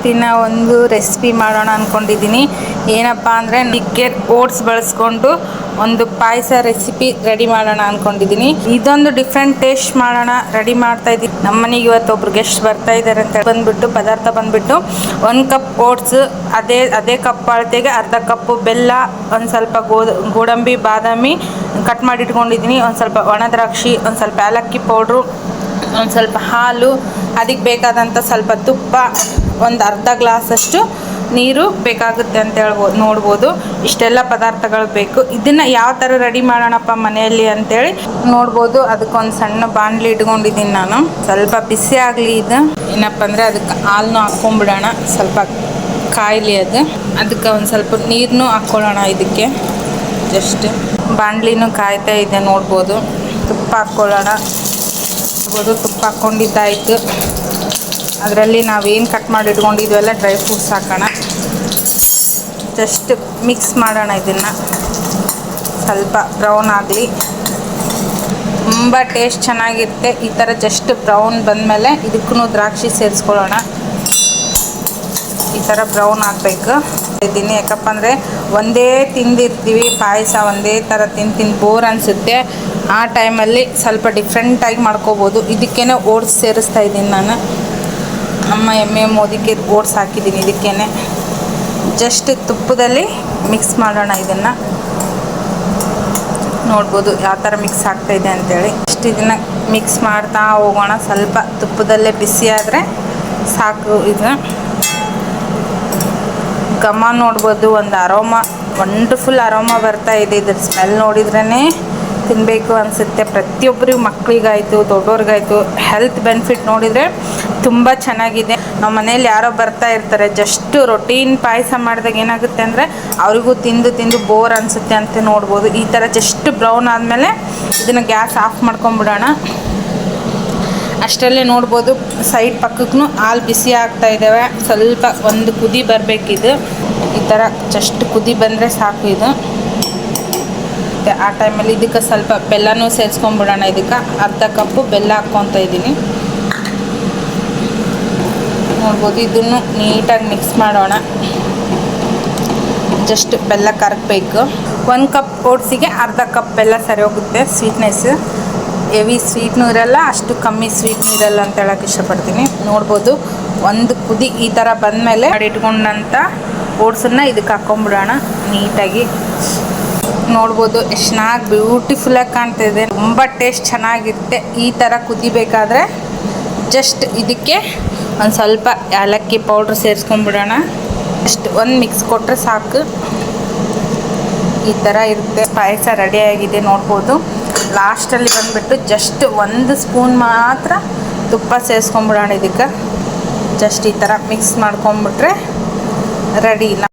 ಇವತ್ತಿನ ಒಂದು ರೆಸಿಪಿ ಮಾಡೋಣ ಅಂದ್ಕೊಂಡಿದ್ದೀನಿ. ಏನಪ್ಪ ಅಂದರೆ ನುಗ್ಗೆ ಓಟ್ಸ್ ಬಳಸ್ಕೊಂಡು ಒಂದು ಪಾಯಸ ರೆಸಿಪಿ ರೆಡಿ ಮಾಡೋಣ ಅಂದ್ಕೊಂಡಿದ್ದೀನಿ. ಇದೊಂದು ಡಿಫ್ರೆಂಟ್ ಟೇಸ್ಟ್ ಮಾಡೋಣ ರೆಡಿ ಮಾಡ್ತಾ ಇದ್ದೀನಿ. ನಮ್ಮನೆಗೆ ಇವತ್ತು ಒಬ್ರು ಗೆಸ್ಟ್ ಬರ್ತಾ ಇದ್ದಾರೆ ಅಂತ ಬಂದ್ಬಿಟ್ಟು ಪದಾರ್ಥ ಬಂದ್ಬಿಟ್ಟು 1 ಕಪ್ ಓಟ್ಸ್, ಅದೇ ಕಪ್ ಅಳತೆಗೆ ಅರ್ಧ ಕಪ್ಪು ಬೆಲ್ಲ, ಒಂದು ಸ್ವಲ್ಪ ಗೋಡಂಬಿ ಬಾದಾಮಿ ಕಟ್ ಮಾಡಿ ಇಟ್ಕೊಂಡಿದ್ದೀನಿ, ಒಂದು ಸ್ವಲ್ಪ ಒಣ ದ್ರಾಕ್ಷಿ, ಒಂದು ಸ್ವಲ್ಪ ಏಲಕ್ಕಿ ಪೌಡ್ರು, ಒಂದು ಸ್ವಲ್ಪ ಹಾಲು, ಅದಕ್ಕೆ ಬೇಕಾದಂಥ ಸ್ವಲ್ಪ ತುಪ್ಪ, ಒಂದು ಅರ್ಧ ಗ್ಲಾಸಷ್ಟು ನೀರು ಬೇಕಾಗುತ್ತೆ ಅಂತ ನೋಡ್ಬೋದು. ಇಷ್ಟೆಲ್ಲ ಪದಾರ್ಥಗಳು ಬೇಕು. ಇದನ್ನು ಯಾವ ಥರ ರೆಡಿ ಮಾಡೋಣಪ್ಪ ಮನೆಯಲ್ಲಿ ಅಂತೇಳಿ ನೋಡ್ಬೋದು. ಅದಕ್ಕೊಂದು ಸಣ್ಣ ಬಾಣಲಿ ಇಟ್ಕೊಂಡಿದ್ದೀನಿ ನಾನು. ಸ್ವಲ್ಪ ಬಿಸಿ ಆಗಲಿ. ಇದು ಏನಪ್ಪ ಅಂದರೆ ಅದಕ್ಕೆ ಹಾಲನ್ನು ಹಾಕ್ಕೊಂಬಿಡೋಣ, ಸ್ವಲ್ಪ ಕಾಯಿಲಿ ಅದಕ್ಕೆ ಒಂದು ಸ್ವಲ್ಪ ನೀರನ್ನು ಹಾಕ್ಕೊಳ್ಳೋಣ. ಇದಕ್ಕೆ ಜಸ್ಟ್ ಬಾಣಲಿನೂ ಕಾಯ್ತಾ ಇದೆ ನೋಡ್ಬೋದು. ತುಪ್ಪ ಹಾಕ್ಕೊಳ್ಳೋಣ. ತುಪ್ಪ ಹಾಕ್ಕೊಂಡಿದ್ದಾಯಿತು. ಅದರಲ್ಲಿ ನಾವೇನು ಕಟ್ ಮಾಡಿ ಇಟ್ಕೊಂಡಿದ್ವೆಲ್ಲ ಡ್ರೈ ಫ್ರೂಟ್ಸ್ ಹಾಕೋಣ. ಜಸ್ಟ್ ಮಿಕ್ಸ್ ಮಾಡೋಣ. ಇದನ್ನು ಸ್ವಲ್ಪ ಬ್ರೌನ್ ಆಗಲಿ. ತುಂಬ ಟೇಸ್ಟ್ ಚೆನ್ನಾಗಿರುತ್ತೆ ಈ ಥರ. ಜಸ್ಟ್ ಬ್ರೌನ್ ಬಂದಮೇಲೆ ಇದಕ್ಕೂ ದ್ರಾಕ್ಷಿ ಸೇರಿಸ್ಕೊಳ್ಳೋಣ. ಈ ಥರ ಬ್ರೌನ್ ಆಗಬೇಕು ಇದ್ದೀನಿ. ಯಾಕಪ್ಪ ಅಂದರೆ ಒಂದೇ ತಿಂದಿರ್ತೀವಿ ಪಾಯಸ, ಒಂದೇ ಥರ ತಿಂದು ಬೋರ್ ಅನಿಸುತ್ತೆ. ಆ ಟೈಮಲ್ಲಿ ಸ್ವಲ್ಪ ಡಿಫ್ರೆಂಟಾಗಿ ಮಾಡ್ಕೋಬೋದು. ಇದಕ್ಕೇ ಓಟ್ಸ್ ಸೇರಿಸ್ತಾ ಇದ್ದೀನಿ ನಾನು. ನಮ್ಮ ಎಮ್ಮೆ ಮೋದಿಗೆ ಓಟ್ಸ್ ಹಾಕಿದ್ದೀನಿ. ಇದಕ್ಕೇ ಜಸ್ಟ್ ತುಪ್ಪದಲ್ಲಿ ಮಿಕ್ಸ್ ಮಾಡೋಣ. ಇದನ್ನು ನೋಡ್ಬೋದು ಯಾವ ಥರ ಮಿಕ್ಸ್ ಆಗ್ತಾಯಿದೆ ಅಂಥೇಳಿ. ಜಸ್ಟ್ ಇದನ್ನು ಮಿಕ್ಸ್ ಮಾಡ್ತಾ ಹೋಗೋಣ. ಸ್ವಲ್ಪ ತುಪ್ಪದಲ್ಲೇ ಬಿಸಿ ಆದರೆ ಸಾಕು. ಇದು ಘಮ ನೋಡ್ಬೋದು, ಒಂದು ಅರೋಮಾ, ವಂಡರ್ಫುಲ್ ಅರೋಮಾ ಬರ್ತಾ ಇದೆ. ಇದ್ರ ಸ್ಮೆಲ್ ನೋಡಿದ್ರೇ ತಿನ್ನಬೇಕು ಅನಿಸುತ್ತೆ. ಪ್ರತಿಯೊಬ್ಬರಿಗೂ, ಮಕ್ಕಳಿಗಾಯಿತು ದೊಡ್ಡವ್ರಿಗಾಯಿತು, ಹೆಲ್ತ್ ಬೆನಿಫಿಟ್ ನೋಡಿದರೆ ತುಂಬ ಚೆನ್ನಾಗಿದೆ. ನಮ್ಮ ಮನೇಲಿ ಯಾರೋ ಬರ್ತಾ ಇರ್ತಾರೆ, ಜಸ್ಟ್ ರೊಟೀನ್ ಪಾಯಸ ಮಾಡಿದಾಗ ಏನಾಗುತ್ತೆ ಅಂದರೆ ಅವರಿಗೂ ತಿಂದು ಬೋರ್ ಅನಿಸುತ್ತೆ ಅಂತ ನೋಡ್ಬೋದು. ಈ ಥರ ಜಸ್ಟ್ ಬ್ರೌನ್ ಆದಮೇಲೆ ಇದನ್ನು ಗ್ಯಾಸ್ ಆಫ್ ಮಾಡ್ಕೊಂಬಿಡೋಣ. ಅಷ್ಟರಲ್ಲೇ ನೋಡ್ಬೋದು ಸೈಡ್ ಪಕ್ಕಕ್ಕೂ ಹಾಲು ಬಿಸಿ ಆಗ್ತಾ ಇದ್ದಾವೆ. ಸ್ವಲ್ಪ ಒಂದು ಕುದಿ ಬರಬೇಕಿದು. ಈ ಥರ ಜಸ್ಟ್ ಕುದಿ ಬಂದರೆ ಸಾಕು. ಇದು ಆ ಟೈಮಲ್ಲಿ ಇದಕ್ಕೆ ಸ್ವಲ್ಪ ಬೆಲ್ಲನೂ ಸೇರಿಸ್ಕೊಂಬಿಡೋಣ. ಇದಕ್ಕೆ ಅರ್ಧ ಕಪ್ಪು ಬೆಲ್ಲ ಹಾಕ್ಕೊತಾ ಇದ್ದೀನಿ. ನೋಡ್ಬೋದು. ಇದನ್ನು ನೀಟಾಗಿ ಮಿಕ್ಸ್ ಮಾಡೋಣ. ಜಸ್ಟ್ ಬೆಲ್ಲ ಕರಗಬೇಕು. 1 ಕಪ್ ಓಟ್ಸಿಗೆ ಅರ್ಧ ಕಪ್ ಬೆಲ್ಲ ಸರಿ ಹೋಗುತ್ತೆ. ಸ್ವೀಟ್ನೆಸ್ ಹೆವಿ ಸ್ವೀಟ್ನೂ ಇರಲ್ಲ, ಅಷ್ಟು ಕಮ್ಮಿ ಸ್ವೀಟ್ನೂ ಇರಲ್ಲ ಅಂತ ಹೇಳೋಕ್ಕೆ ಇಷ್ಟಪಡ್ತೀನಿ. ನೋಡ್ಬೋದು ಒಂದು ಕುದಿ ಈ ಥರ ಬಂದಮೇಲೆ ಇಟ್ಕೊಂಡಂಥ ಓಟ್ಸನ್ನು ಇದಕ್ಕೆ ಹಾಕ್ಕೊಂಬಿಡೋಣ ನೀಟಾಗಿ. ನೋಡ್ಬೋದು ಎಷ್ಟು ಚೆನ್ನಾಗಿ ಬ್ಯೂಟಿಫುಲ್ಲಾಗಿ ಕಾಣ್ತಾಯಿದೆ. ತುಂಬ ಟೇಸ್ಟ್ ಚೆನ್ನಾಗಿರುತ್ತೆ. ಈ ಥರ ಕುದಿಬೇಕಾದ್ರೆ ಜಸ್ಟ್ ಇದಕ್ಕೆ ಒಂದು ಸ್ವಲ್ಪ ಏಲಕ್ಕಿ ಪೌಡ್ರ್ ಸೇರಿಸ್ಕೊಂಬಿಡೋಣ. ಜಸ್ಟ್ ಒಂದು ಮಿಕ್ಸ್ ಕೊಟ್ಟರೆ ಸಾಕು. ಈ ಥರ ಇರುತ್ತೆ. ಪಾಯಸ ರೆಡಿಯಾಗಿದೆ ನೋಡ್ಬೋದು. ಲಾಸ್ಟಲ್ಲಿ ಬಂದುಬಿಟ್ಟು ಜಸ್ಟ್ 1 ಸ್ಪೂನ್ ಮಾತ್ರ ತುಪ್ಪ ಸೇರಿಸ್ಕೊಂಬಿಡೋಣ. ಇದಕ್ಕೆ ಜಸ್ಟ್ ಈ ಥರ ಮಿಕ್ಸ್ ಮಾಡ್ಕೊಂಬಿಟ್ರೆ ರೆಡಿ.